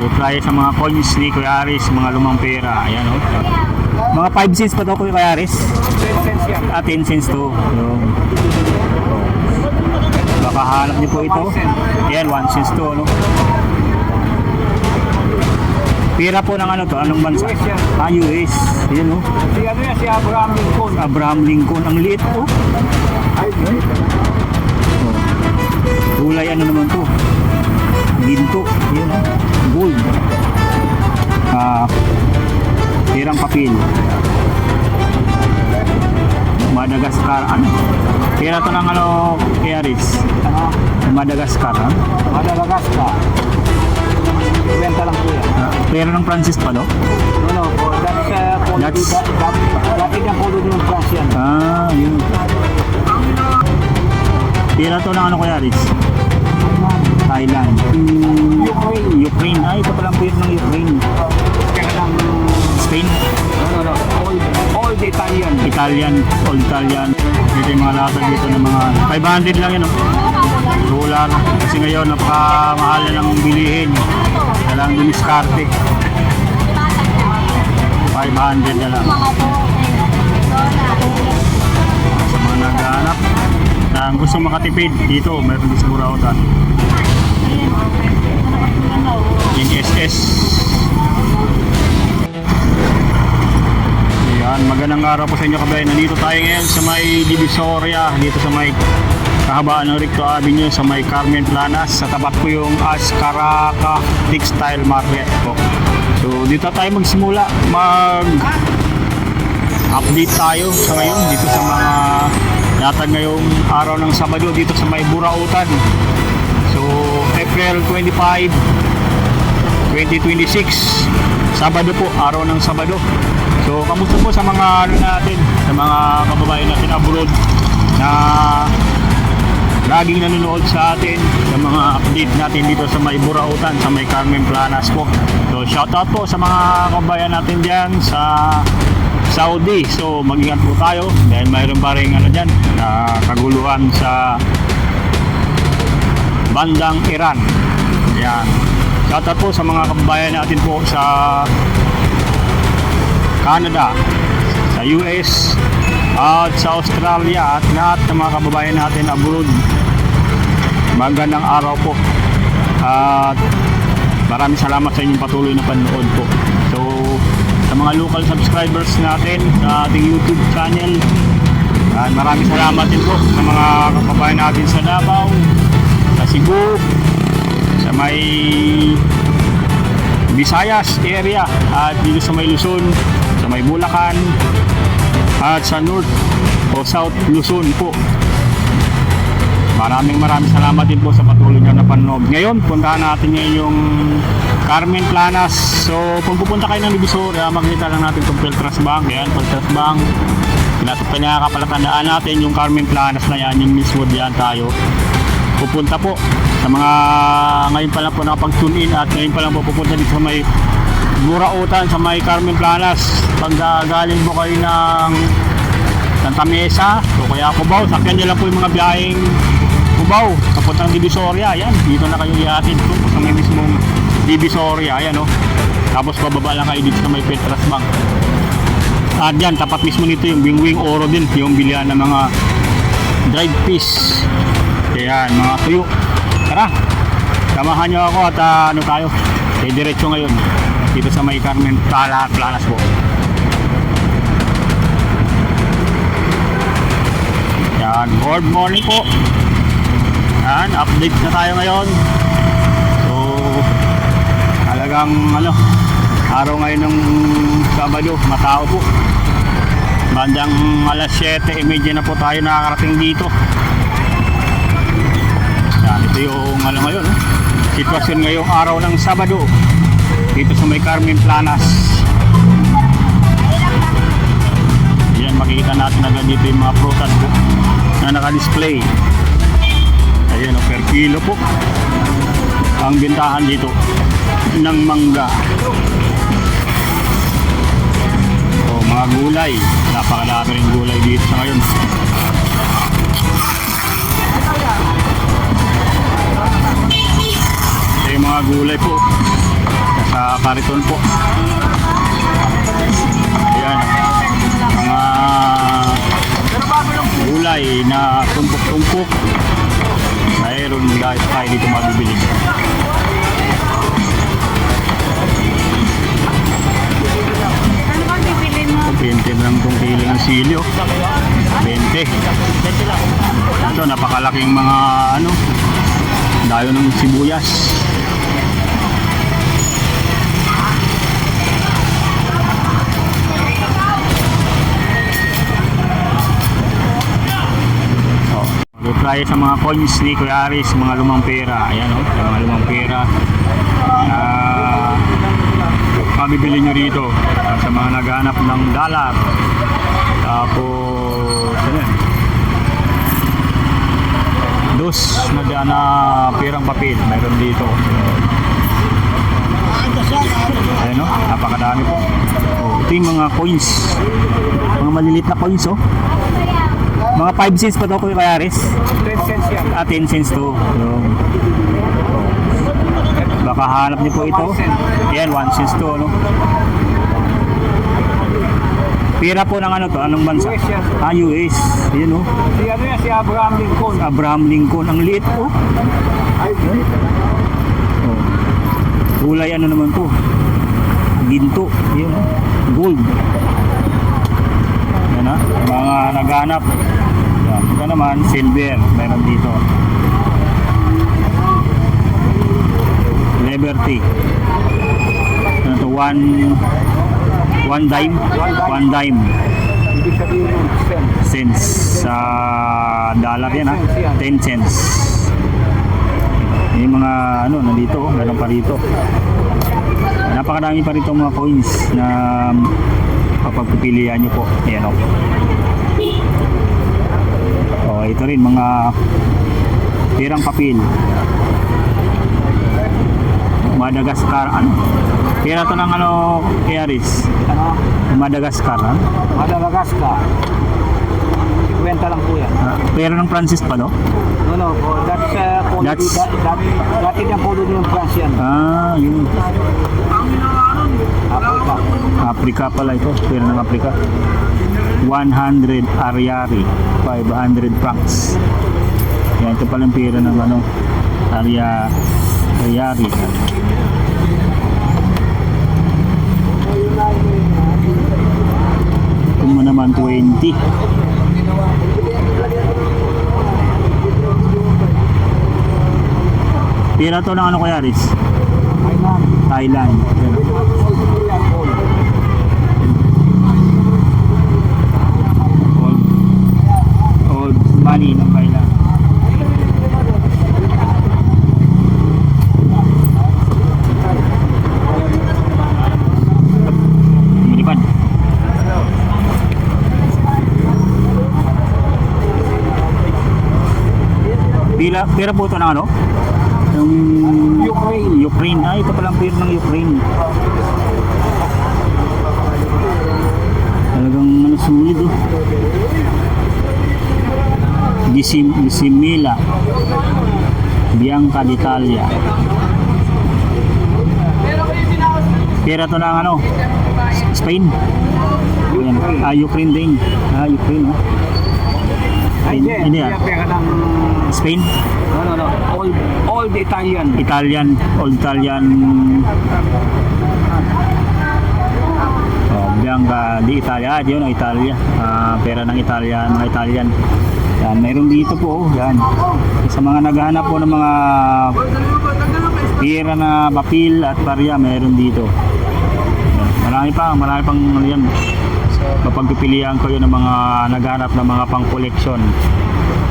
Reply sa mga coins ni Kuya Aris, mga lumang pera. Ayan o. Mga 5 cents pa to Kuya Aris? 10 cents yan. 10 cents to. Yung baka hanap niyo po ito. Ayan, 1 cents to. Ano? Pera po ng ano to? Anong bansa? US yan. US. Ayan o. Si ano yan, si Abraham Lincoln. Abraham Lincoln. Ang liit po. Ay, Kulay ano naman to? Ginto. Ayan o. Gold. Pirang papel. Madagascar. Ano? Pira to ng ano, Aris? Madagascar. Ha? Madagascar. Kwenta lang po yan. Pera ng Francis pa, no? No, that's dati ng polo ng France yan. Yun. Pira to ng ano, Kuya Aris? Thailand. Ukraine. Ito palang pira ng Ukraine. Kaya ng Spain. no. All the Italian. Old Italian. Dito yung mga latag dito ng mga 500 lang yun, no? Dollar. Kasi ngayon, napakamahal na ng bilihin. Kailangan diniskarte. 500 na lang. Sa mga naghahanap na gusto makatipid dito, meron din sa Burautan. NSS. Ayan, magandang araw po sa inyo kabayan. Nandito tayo ngayon sa may Divisoria, dito sa may kahabaan ng Recto Avenue, sa may Carmen Planas. Sa tapat po yung Ascaraca Textile Market po. So dito tayo magsimula, update tayo sa ngayon dito sa mga latag ngayong araw ng Sabado dito sa may Burautan. So April 25, 2026, Sabado po, araw ng Sabado. So kamusta po sa mga ano natin, sa mga kababayan natin abroad na laging nanonood sa atin, sa mga update natin dito sa may Burautan, sa may Carmen Planas po. So shoutout po sa mga kababayan natin dyan sa Saudi. So mag-ingat po tayo dahil mayroon pa rin ano dyan, kaguluhan sa bandang Iran. Yan. Shoutout po sa mga kababayan natin po sa Canada, sa US, at sa Australia, at lahat ng mga kababayan natin abroad. Magandang araw po at maraming salamat sa inyong patuloy na panonood po. So sa mga local subscribers natin sa ating YouTube channel, maraming salamat din po sa mga kababayan natin sa Davao, sa Cebu, sa may Visayas area, at dito sa may Luzon, sa may Bulacan, at sa North o South Luzon po. Maraming salamat din po sa patuloy nyo na panonood. Ngayon, puntahan natin ngayon yung Carmen Planas. So, kung pupunta kayo ng Divisoria, makikita lang natin itong Peltras Bank. Yan, Peltras Bank. Pinakapalatandaan natin yung Carmen Planas na yan, yung mismo diyan tayo pupunta po. Sa mga ngayon pa lang po nakapag-tune in at ngayon pa lang po pupunta dito sa may Burautan, sa may Carmen Planas. Pag galing po kayo ng Santa Mesa, so kaya Cubao, sakyan nyo lang po yung mga biyaheng Cubao, papuntang Divisoria. Yan, dito na kayo ihatid po sa may mismong Divisoria. Ayan o. Tapos bababa lang kayo dito sa may Peltras Bank. At yan, tapat mismo nito yung Wing Oro din, yung bilihan ng mga dried fish. Ayan, mga tuyo. Tara, samahan nyo ako at ano tayo, diretso ngayon dito sa may Carmen Planas po. Yan, good morning po. Yan, update na tayo ngayon. So talagang ano, araw ngayon ng Sabado, matao po. Bandang alas 7:30 na po tayo nakakarating dito. Yan, ito yung ano ngayon, sitwasyon ngayong araw ng Sabado dito sa may Carmen Planas. Yan, makikita natin agad dito yung mga prutas po na naka-display. Ayan o, per kilo po ang bintahan dito ng mangga. O mga gulay, napakalaki rin gulay dito sa ngayon. Ito yung mga gulay po. kariton po. Ayan. Mga gulay na tumpok-tumpok. Mayroon guys tayo dito mabibili. Ano ba bibili mo? 20 lang itong kilo ng silyo. 20. Ito, napakalaking mga ano, dayo ng sibuyas. Reply sa mga coins ni Kuya Aris, mga lumang pera. Ayan o, mga lumang pera. Mabibili nyo rito sa mga naghanap ng dollar. Tapos, ayan. Dos na perang papel. Meron dito. Ayan o, napakadami po. Oh, ito yung mga coins. Mga maliliit na coins o. Mga 5 cents pa to Kuya Aris? 10 cents yan. 10 cents to. Baka hanap niyo po ito. Yan, 1 cents to. Ano? Pira po ng ano to? Anong bansa? US yan. US. Yan o. Si ano yan, si Abraham Lincoln. Abraham Lincoln. Ang liit po. Kulay ano naman to? Ginto. Yan o. Gold. Yan ha. Mga naghanap. Yan. Ito naman, silver. Meron dito. Liberty. Ano to? One dime. One dime. Ibig sabihin yung cents. Cents. Sa dollar yan ha. 10 cents. Yung mga ano, nandito. Meron pa rito. Napakadami pa rito mga coins na kapagpipilian nyo po. Ayan o. Oh, ito rin mga pirang papel. Madagascar ano? Pira to ng ano, Aris? Ano? Madagascar ha? Madagascar. 50 lang po yan. Pera ng Francis pa no? No, that's That's- dati ng colony ng France yan. Yun. Africa. Africa pala ito. Pera ng Africa. 100 Ariari. 500 francs. Yan, ito pala yung pera ng ano, Ariari. Ito mo naman 20. Pera to ng ano Kuya Aris? Thailand. Yan. Old money ng Thailand. Lumilipad. Pira po ito ng ano? Yung Ukraine. Ito palang pira ng Ukraine. Talagang ano, sulit oh. Disimila Bianca d'Italia. Pera to ng ano? Spain. Ayan. Ukraine din. Ukraine oh. Hindi Yan pera ng Spain. no. Old Italian. Old Italian. Bianca di Italia. Yun ang Italia. Pera ng Italian, mga Italian. Yan, mayroon dito po. Yan. Sa mga naghahanap po ng mga pera na papel at barya, mayroon dito. Yan. Marami pang yan. Kapag pipilian ko yun ng mga naghanap ng mga pang-collection.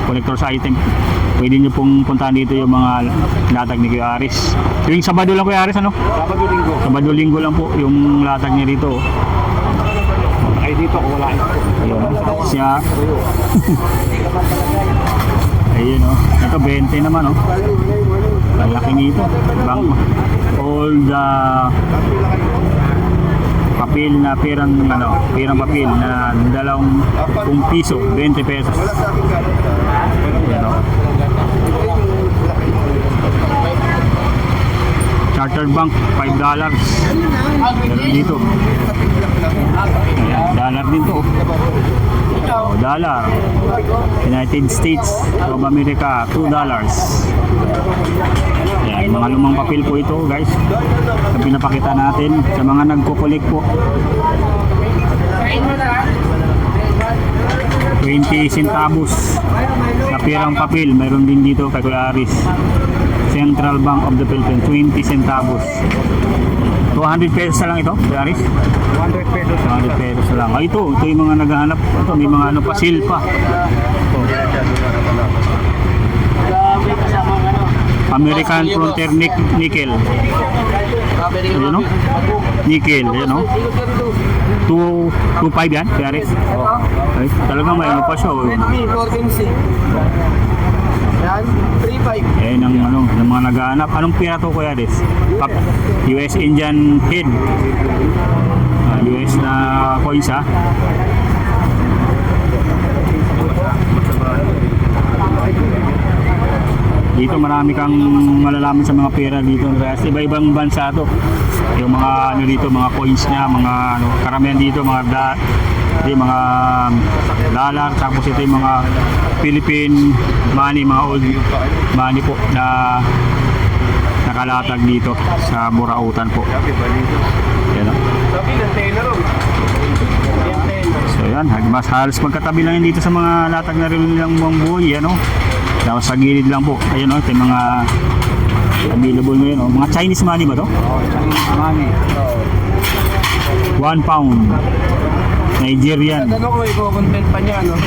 Collector's item. Pwede nyo pong puntahan dito yung mga latag ni Kuya Aris. Yung Sabado lang Kuya Aris, ano? Sabado-linggo. Sabado-linggo lang po yung latag niya rito. Ay dito ko wala ito. Ayun, siya. Ayun oh. Ito 20 naman oh. Malaki nito. Old papel na pirang papel na 20 piso, 20 pesos. Ayan oh. Charter Bank, $5. Meron dito. Ayan, dollar din to. Oh, dollar. United States of America, $2. Ayan, mga lumang papel po ito, guys. Na pinapakita natin sa mga nagko-collect po. 20 centavos na pirang papel. Mayroon din dito kay Kuya Aris. Central Bank of the Philippines, 20 centavos. 200 pesos na lang ito, Kuya Aris? 100 pesos. 200 pesos na lang. Ito yung mga naghahanap. Ito, may mga ano pa, seal pa. May kasamang ano. American Frontier Nickel. Ayan o. Nickel, ayan o. 2.5 yan, Kuya Aris? Ay, talagang may ano pa siya. Oh. Yan, 3.5. Ayan ang ano, ng mga naghahanap. Anong pira to, Kuya Aris? US Indian head. US na coins ha. Dito marami kang malalaman sa mga pera dito. Kasi iba-ibang bansa to. Yung mga ano dito, mga coins niya, mga ano, karamihan dito, mga dollar, tapos ito yung mga Philippine money, mga old money po na nakalatag dito sa Burautan po. Yan o. So yan, mas halos magkatabi lang yan dito sa mga latag na rin nilang mga buhay, ano. Tapos sa gilid lang po, ayun o, ito yung mga available ngayon o. Mga Chinese money ba to? Chinese money. 1 pound. Nigerian. Ano ko, i-content pa niya, no?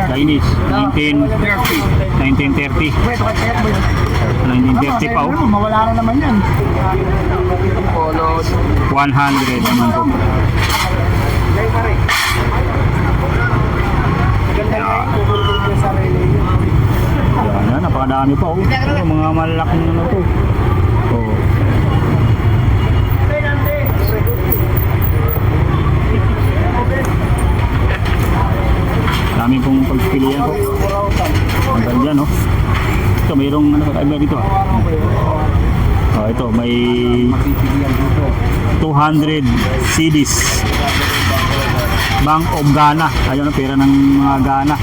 Chinese. 1930. 1930 pa o. Mawala na naman yan. 100 naman po. Yan, napakadami pa oh. Mga malalaking ano to. Oh. Dami pong pagpilian po. Hanggang dyan oh. Ito mayroong ano ba dito? Oh, ito may 200 CDs. Bank of Ghana. Ayun ang pera ng mga Ghana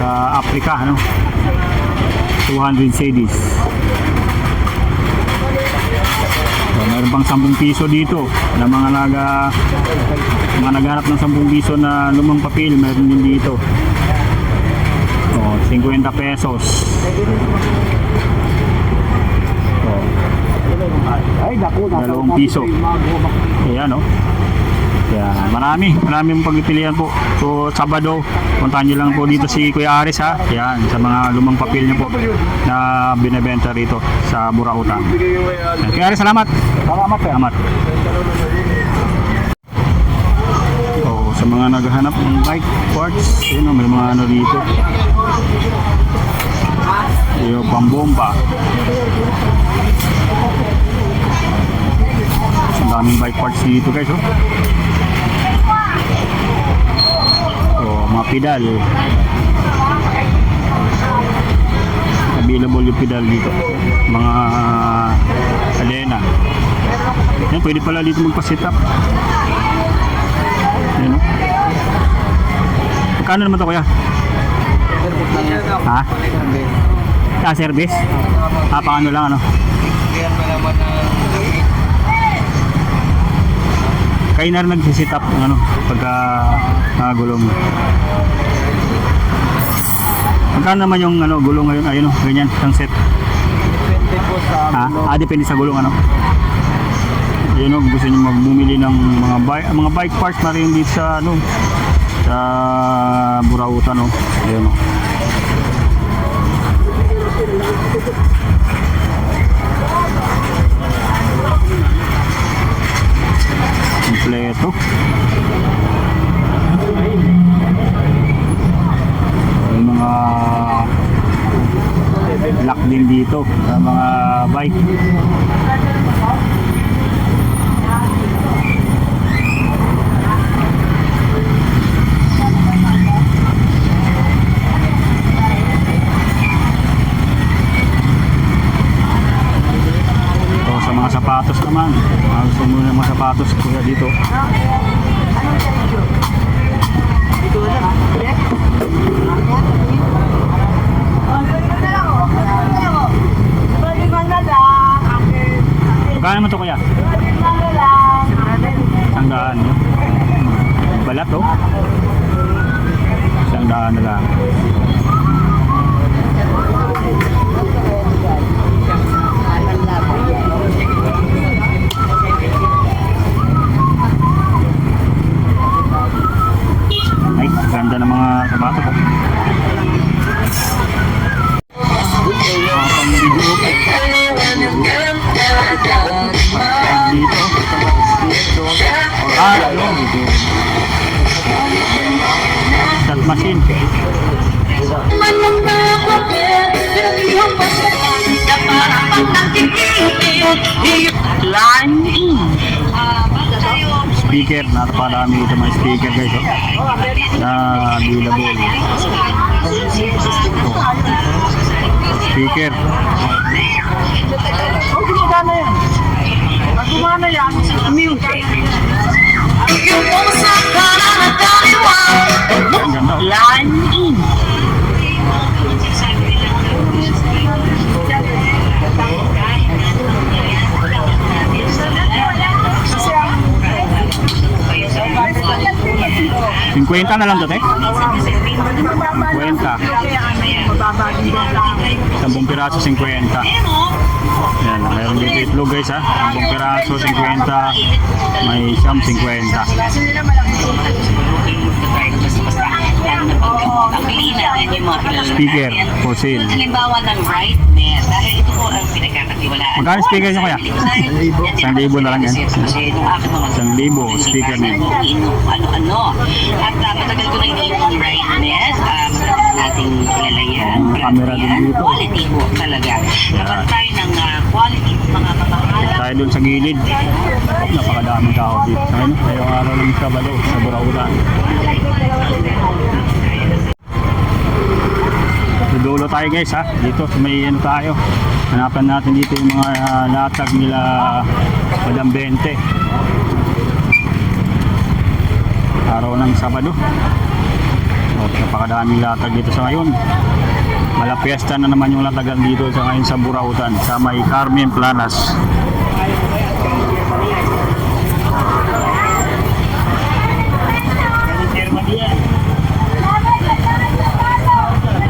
sa Africa, ano? 200 CDs. So, mayroon pang 10 piso dito na mga naghanap ng 10 piso na lumang papel, mayroon din dito. Oh, 50 pesos. Oh, Ay, naku, 2 piso. Ayan, oh. Yan, maraming pagpipilian po. So, Sabado, puntahan nyo lang po dito si Kuya Aris ha. Yan, sa mga lumang papel nyo po na binibenta rito sa Burautan. Yan, Kuya Aris, salamat. Salamat. Oh, sa mga naghahanap ng bike parts, yun, may mga ano dito. Yung pambomba. Ang daming bike parts dito guys, oh. Oh, mga pedal. Available yung pedal dito. Mga kadena. Yan, pwede pala dito magpa-set up. Yan, oh. Magkano naman to kuya? Ha? Service? Pang ano lang ano? Kayo na rin nagsisit up ng ano, pagka gulong. Magkano naman yung ano, gulong ngayon? Ayun o, ganyan, ang set. Depende po sa Depende sa gulong ano. Ayun o, gusto nyo magbumili ng mga bike parts na rin dito sa ano, sa Burautan o. Ayun o. Kompleto. May mga lock din dito sa mga bike. mga sapatos naman. Gusto mo ng mga sapatos kuya dito. Magkano naman ito kuya? Sanggaan no? Balat oh. Sanggaan na lang. Ay, ganda ng mga sapatos oh. Dito. Shot machine. Speaker, napakarami ito mga speaker guys oh. Na available. Speaker. Gumagana yan. Pag gumana yan, music. Ang ganda oh. Kwenta na lang to, te? 50. 10 piraso, 50. Yan, mayroon dito itlog guys ha. 10 piraso, 50. May siyam, 50. Speaker for sale. Halimbawa ng brightness, dahil ito po ang pinagkakatiwalaan. Magkano speaker nyo kaya? 1,000 na lang yan. Kasi nung aking mga 1,000 speaker na yun. ano-ano. At matagal ko na ininom ang brightness. Matagal nating kilala yan. Camera din dito. Quality po talaga. Kapag tayo ng quality mga mamahala. Tayo dun sa gilid. Napakadaming tao dito. Ayun, ngayong araw ng Sabado sa Burautan. Dulo tayo guys ha. Dito may ano tayo. Hanapan natin dito yung mga latag nila Madam 20. Araw ng Sabado. Napakadaming latag dito sa ngayon. Malapiesta na naman yung latagan dito sa ngayon sa Burautan. Sa may Carmen Planas.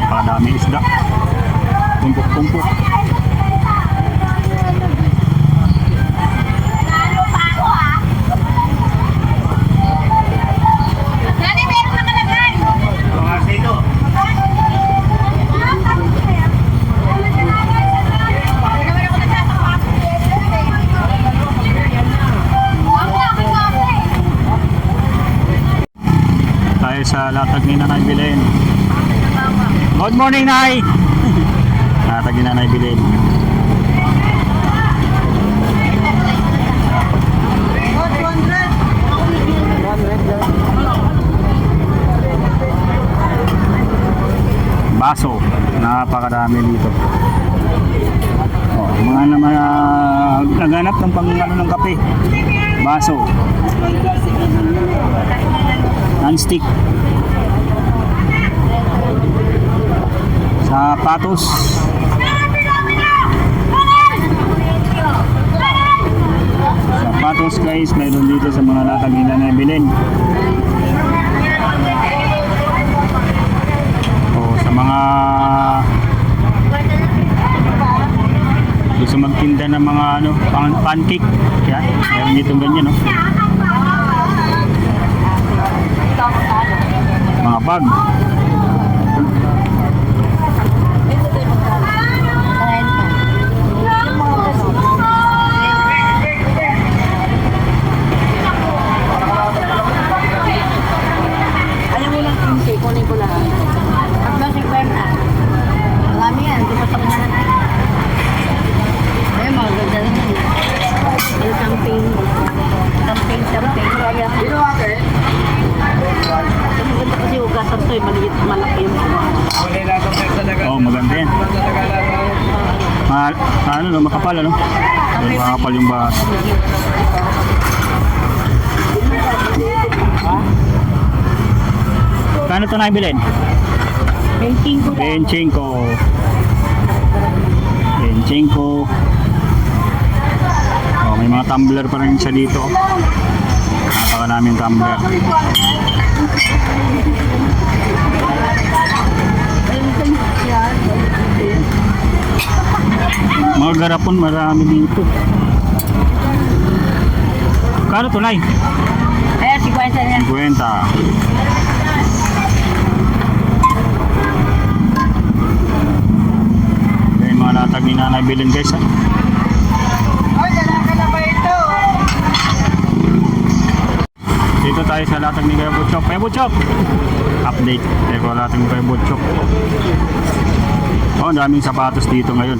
Napakadaming isda. Tumpok-tumpok. Tayo sa latag ni Nanay Belen. Good morning, Nay! Latag ni Nanay Belen. Baso, napakadami dito. Oh, mga naman naghanap ng pang ano ng kape. Baso. Non-stick. Sapatos. Sapatos guys, mayroon dito sa mga latag nila na bilhin. O sa mga gusto magtinda ng mga ano, pancake. Yan, mayroon dito ganyan no. Mga bag. Ayaw mo lang kunti, kunin ko lang. At ba si Berna? Marami yan, tumatak na lang. Ayun, mga ganda naman. Yung camping. Camping. Dito ate? Maganda kasi ugasan to eh, maliit, malaki yung Oh, maganda yan. Ano no, makapal ano? Makapal yung baso. Kano ito na ibilin? 25 25. Oh, may mga tumbler pa rin siya dito. Napaka namin tumbler. Mga garapon marami dito. Kano ito, Nay? Ayan, 50 niya. 50. Yan yung mga latag ni Nanay Belen guys ha. Dito tayo sa latag ni Kuya Butchok. Kuya Butchok! Update. Teko latag ni Kuya Butchok. Oh, ang daming sapatos dito ngayon.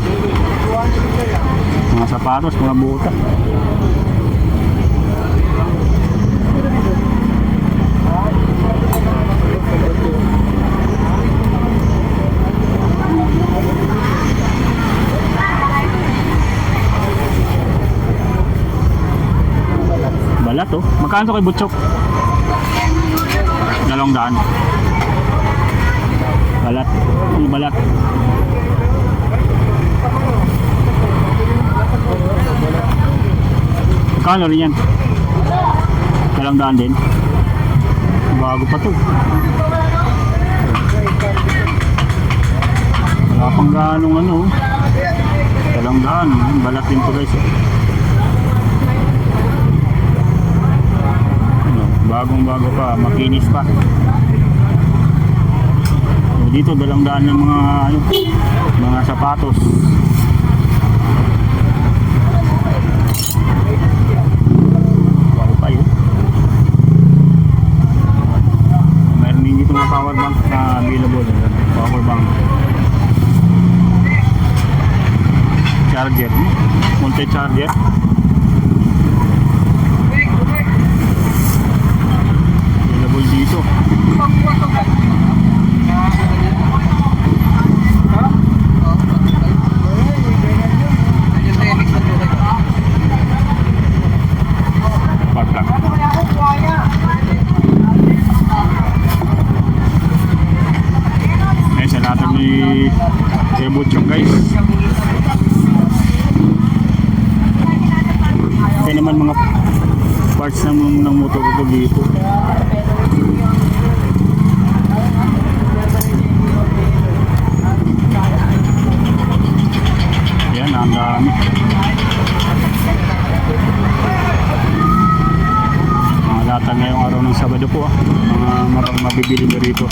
Mga sapatos, mga buta. Balat oh. Magkano to kay Butchok? 200. Balat. Ang balat. Magkano rin yan? 200 din. Bago pa to. Wala pang ganong ano. 200. Balat din to guys. Bagong bago pa, makinis pa. So, dito 200 ng mga sapatos. Bago pa yun. Mayroon din dito mga power bank na available. Power bank. Charger. Multi-charger. Dito. Pagka. Ay, sa lahat ni Kuya Butchok guys. Ito naman mga parts ng motor ko dito. Yan, ang dami. Mga latag ngayong araw ng Sabado po mga mabibili nyo rito.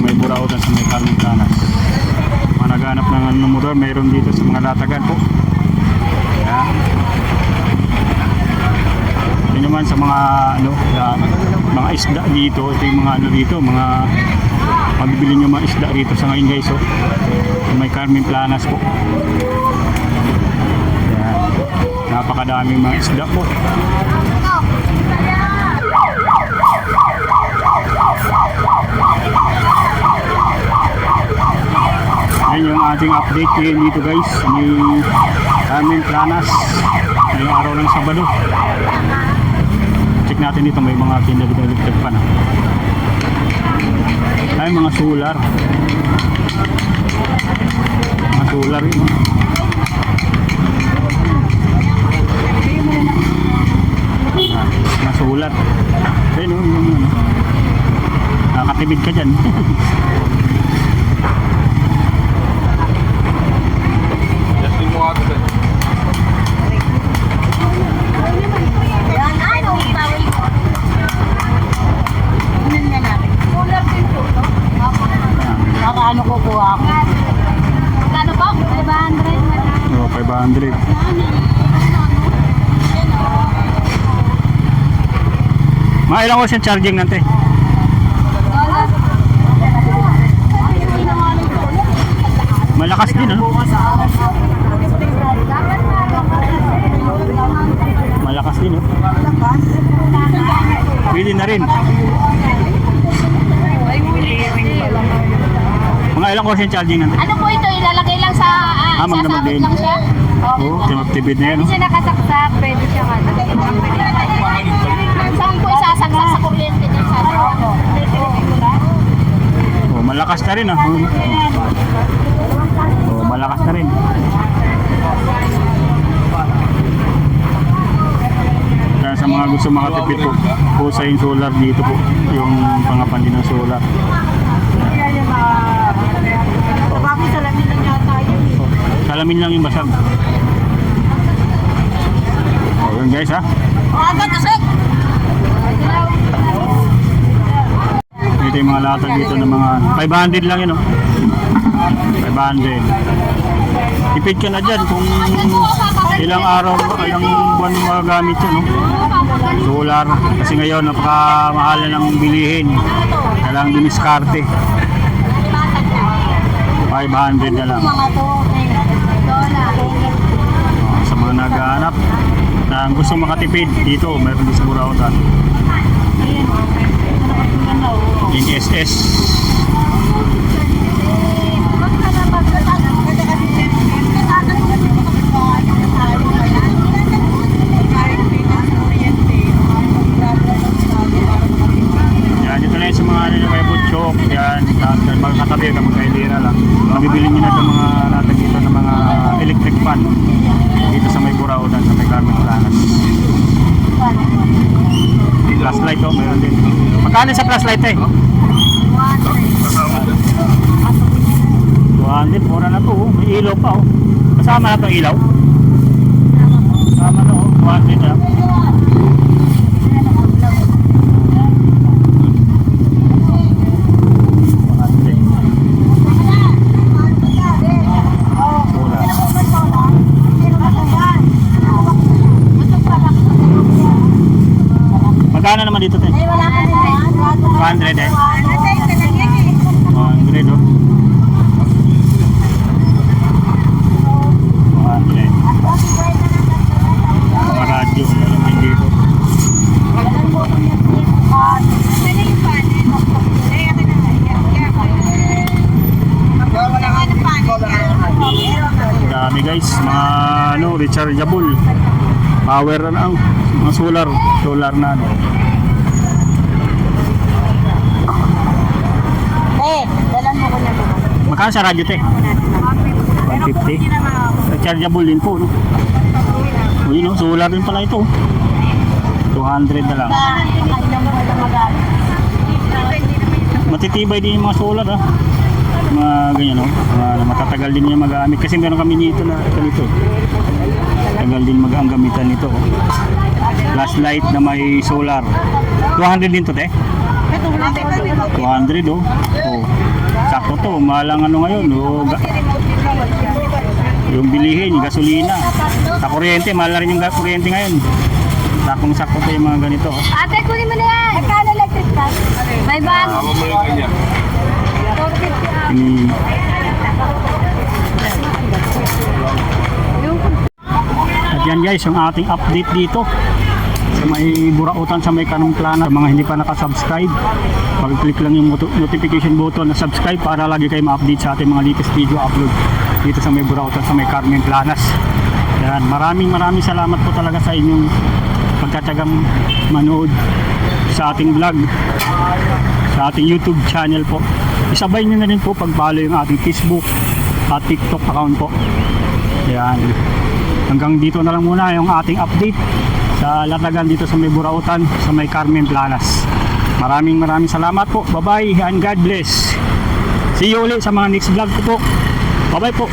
May burautan sa may Carmen Planas. Mga naghanap ng motor, mayroon dito sa mga latagan po. Yan. Yun naman sa mga mga isda dito. Ito yung mga dito, mga mabibili nyo mga isda rito sa ngayon guys. May Carmen Planas po. Yan. Napakadaming mga isda po. Yan yung ating update ngayon dito guys. May Carmen Planas ngayong araw ng Sabado. Check natin dito, may mga kinagdagdag pa na. Ay, mga solar. Mga solar yun. Mga solar. Ayun, nakakatibid ka dyan. Ano ko po ako? Kano po? 500. Oh, 500. Mga ilang oras yung charging natin? Malakas din, ano? Malakas din, oh. Pwede na rin. Mga ilang oras yung charging natin? Ano po ito? Ilalagay lang sa... magdamag din. lang siya? Oh, tinatibid na yan. Hindi Oh. siya nakasaksak, pwede siya saan po isasaksak sa kuryente din sa Oh, malakas na rin ah. Oh, malakas na rin. Kaya sa mga gusto makatipid po sa yung solar dito po, yung pangapan din ng solar. Bakit salamin lang yata yun? Salamin lang yung basag. Oh, yun guys ha. Agad kasi! Ito yung mga latag dito ng mga 500 lang yun oh. 500. Tipid ka na dyan kung ilang araw, ilang buwan mo magagamit yun no? Solar. Kasi ngayon napakamahal na ng bilihin. Kailangan diniskarte. 500 na lang. Sa mga naghahanap na gusto makatipid dito, meron din sa Burautan. Yung SS. Yan, dito na yun sa mga may butchok. Yan, mga katabi, magkailira lang. Mabibili nyo na sa mga latag dito ng mga electric fan. Dito sa may Burautan, sa may Carmen Planas. Flashlight oh, meron din. Magkano sa flashlight eh? 200, mura na to oh. May ilaw pa oh. Kasama na itong ilaw? Kasama na oh, 200 na. Magkano naman dito tayo? 200 eh. 100 oh. 100. Mga radyo, meron din dito. Dami guys, mga ano, rechargeable. Power na ang mga solar na ano. Dalan mo ko na ito. Magkano sa radyo te? 150. Rechargeable din po no. Uy no, solar din pala ito. 200 na lang. Matitibay din yung mga solar ha. Mga ganyan no. Matatagal din yung magamit kasi meron kami dito na ganito. Tagal din ang gamitan nito. Flashlight na may solar. 200 din to te? 200 oh. Oh. Sakto to, malang ano ngayon, oh, yung bilihin, yung gasolina. Sa kuryente, mahal na rin yung kuryente ngayon. Sakong sakto to yung mga ganito. Oh. Ate, kunin mo na yan. Magkano electric fan? May ban. At yan guys, yung ating update dito sa may Burautan, sa may Carmen Planas. Sa mga hindi pa nakasubscribe, mag-click lang yung notification button na subscribe para lagi kayo ma-update sa ating mga latest video upload dito sa may Burautan, sa may Carmen Planas. Yan, maraming salamat po talaga sa inyong pagkatyagang manood sa ating vlog, sa ating YouTube channel po. Isabay nyo na rin po pag-follow yung ating Facebook at TikTok account po. Yan. Hanggang dito na lang muna yung ating update sa latagan dito sa may Burautan, sa may Carmen Planas. Maraming salamat po. Bye-bye and God bless. See you ulit sa mga next vlog ko po. Bye-bye po.